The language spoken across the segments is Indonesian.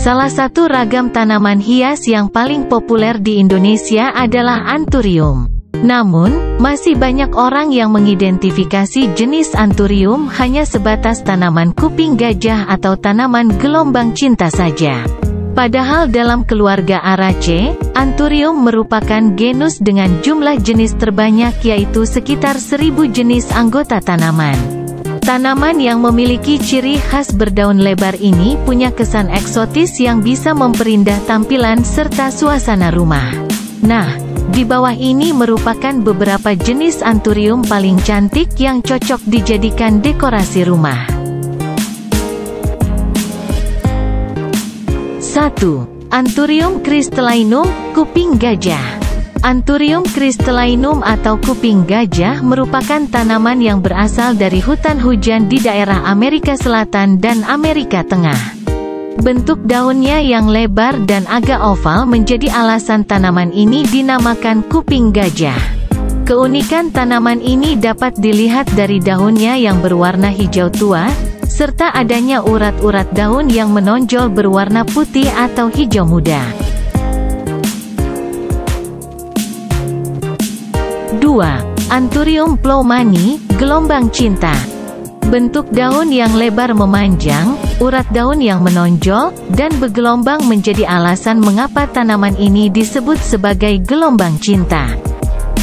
Salah satu ragam tanaman hias yang paling populer di Indonesia adalah anthurium. Namun, masih banyak orang yang mengidentifikasi jenis anthurium hanya sebatas tanaman kuping gajah atau tanaman gelombang cinta saja. Padahal dalam keluarga Araceae, anthurium merupakan genus dengan jumlah jenis terbanyak yaitu sekitar 1000 jenis anggota tanaman. Tanaman yang memiliki ciri khas berdaun lebar ini punya kesan eksotis yang bisa memperindah tampilan serta suasana rumah. Nah, di bawah ini merupakan beberapa jenis anthurium paling cantik yang cocok dijadikan dekorasi rumah. 1. Anthurium crystallinum, kuping gajah. Anthurium crystallinum atau kuping gajah merupakan tanaman yang berasal dari hutan hujan di daerah Amerika Selatan dan Amerika Tengah. Bentuk daunnya yang lebar dan agak oval menjadi alasan tanaman ini dinamakan kuping gajah. Keunikan tanaman ini dapat dilihat dari daunnya yang berwarna hijau tua, serta adanya urat-urat daun yang menonjol berwarna putih atau hijau muda. 2. Anthurium ploumani, gelombang cinta. Bentuk daun yang lebar memanjang, urat daun yang menonjol, dan bergelombang menjadi alasan mengapa tanaman ini disebut sebagai gelombang cinta.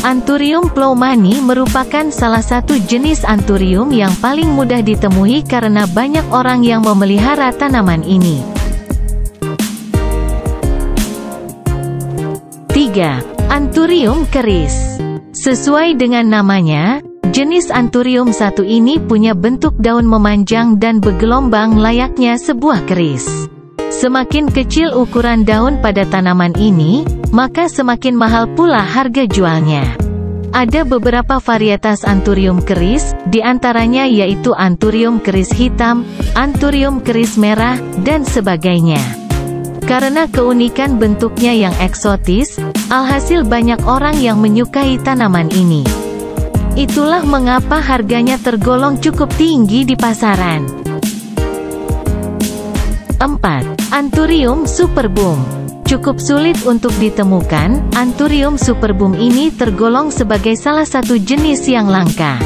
Anthurium ploumani merupakan salah satu jenis anthurium yang paling mudah ditemui karena banyak orang yang memelihara tanaman ini. 3. Anthurium keris. Sesuai dengan namanya, jenis anthurium satu ini punya bentuk daun memanjang dan bergelombang layaknya sebuah keris. Semakin kecil ukuran daun pada tanaman ini, maka semakin mahal pula harga jualnya. Ada beberapa varietas anthurium keris, di antaranya yaitu anthurium keris hitam, anthurium keris merah, dan sebagainya. Karena keunikan bentuknya yang eksotis, alhasil banyak orang yang menyukai tanaman ini. Itulah mengapa harganya tergolong cukup tinggi di pasaran. 4. Anthurium superbum. Cukup sulit untuk ditemukan, anthurium superbum ini tergolong sebagai salah satu jenis yang langka.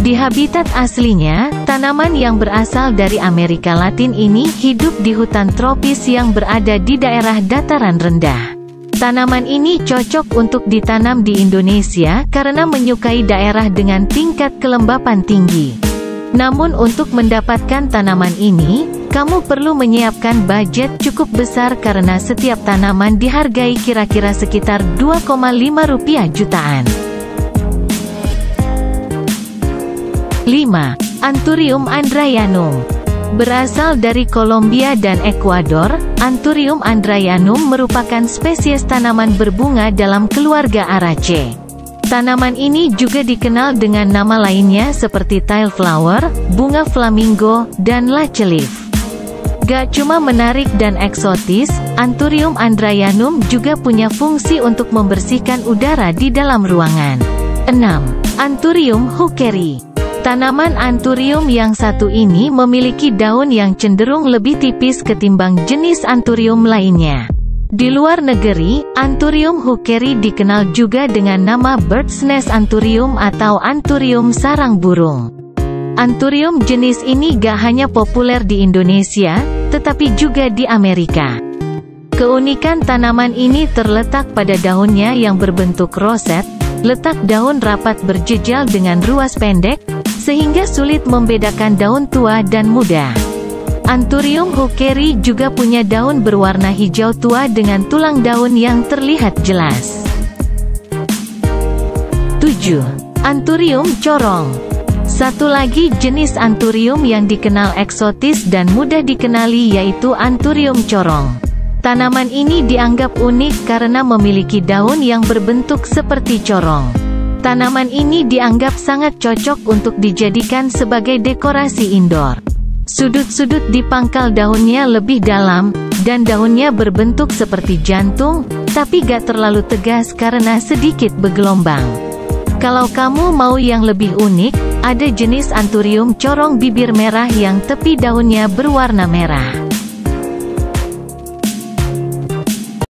Di habitat aslinya, tanaman yang berasal dari Amerika Latin ini hidup di hutan tropis yang berada di daerah dataran rendah. Tanaman ini cocok untuk ditanam di Indonesia karena menyukai daerah dengan tingkat kelembapan tinggi. Namun untuk mendapatkan tanaman ini, kamu perlu menyiapkan budget cukup besar karena setiap tanaman dihargai kira-kira sekitar Rp2,5 jutaan. 5. Anthurium andrayanum. Berasal dari Kolombia dan Ekuador, Anthurium andrayanum merupakan spesies tanaman berbunga dalam keluarga Araceae. Tanaman ini juga dikenal dengan nama lainnya seperti tile flower, bunga flamingo, dan lace leaf. Gak cuma menarik dan eksotis, Anthurium andrayanum juga punya fungsi untuk membersihkan udara di dalam ruangan. 6. Anthurium hookeri. Tanaman anthurium yang satu ini memiliki daun yang cenderung lebih tipis ketimbang jenis anthurium lainnya. Di luar negeri, Anthurium hookeri dikenal juga dengan nama bird's nest anthurium atau anthurium sarang burung. Anthurium jenis ini gak hanya populer di Indonesia, tetapi juga di Amerika. Keunikan tanaman ini terletak pada daunnya yang berbentuk roset, letak daun rapat berjejal dengan ruas pendek, sehingga sulit membedakan daun tua dan muda. Anthurium hookeri juga punya daun berwarna hijau tua dengan tulang daun yang terlihat jelas. 7. Anthurium corong. Satu lagi jenis anthurium yang dikenal eksotis dan mudah dikenali yaitu anthurium corong. Tanaman ini dianggap unik karena memiliki daun yang berbentuk seperti corong. Tanaman ini dianggap sangat cocok untuk dijadikan sebagai dekorasi indoor. Sudut-sudut di pangkal daunnya lebih dalam, dan daunnya berbentuk seperti jantung, tapi gak terlalu tegas karena sedikit bergelombang. Kalau kamu mau yang lebih unik, ada jenis anthurium corong bibir merah yang tepi daunnya berwarna merah.